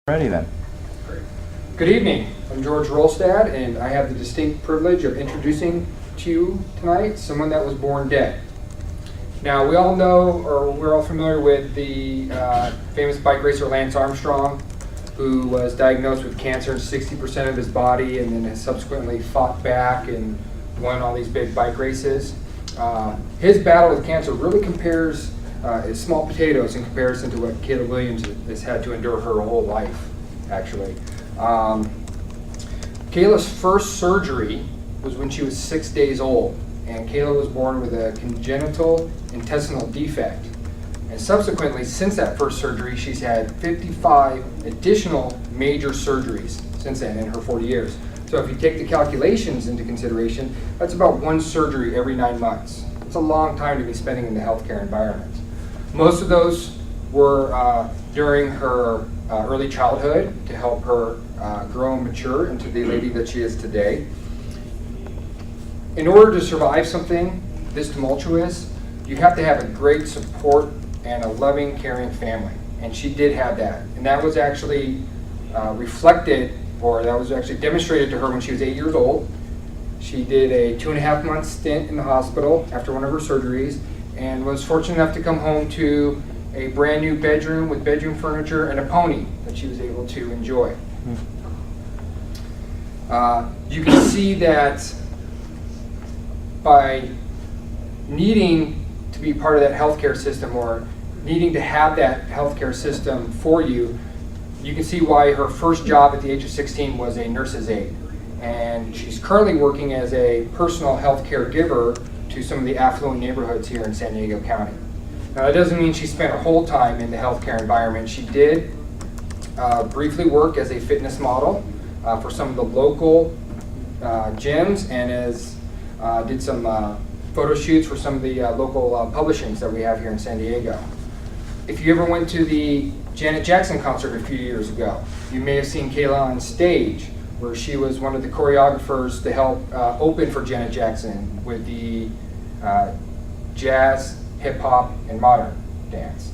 Ready then. Good evening. I'm George Rolstad, and I have the distinct privilege of introducing to you tonight someone that was born dead. Now, we all know, or we're all familiar with the famous bike racer Lance Armstrong, who was diagnosed with cancer in 60% of his body and then has subsequently fought back and won all these big bike races. His battle with cancer really compares is small potatoes in comparison to what Kayla Williams has had to endure her whole life, actually. Kayla's first surgery was when she was 6 days old, and Kayla was born with a congenital intestinal defect. And subsequently, since that first surgery, she's had 55 additional major surgeries since then in her 40 years. So if you take the calculations into consideration, that's about one surgery every 9 months. It's a long time to be spending in the healthcare environment. Most of those were during her early childhood to help her grow and mature into the lady that she is today. In order to survive something this tumultuous, you have to have a great support and a loving, caring family. And she did have that. And that was actually reflected, or that was actually demonstrated to her when she was 8 years old. She did a 2.5-month stint in the hospital after one of her surgeries, and was fortunate enough to come home to a brand new bedroom with bedroom furniture and a pony that she was able to enjoy. You can see that by needing to be part of that healthcare system, or needing to have that healthcare system for you, you can see why her first job at the age of 16 was a nurse's aide. And she's currently working as a personal health care giver to some of the affluent neighborhoods here in San Diego County. Now, that doesn't mean she spent her whole time in the healthcare environment. She did briefly work as a fitness model for some of the local gyms, and did some photo shoots for some of the local publishings that we have here in San Diego. If you ever went to the Janet Jackson concert a few years ago, you may have seen Kayla on stage, where she was one of the choreographers to help open for Janet Jackson with the jazz, hip hop, and modern dance.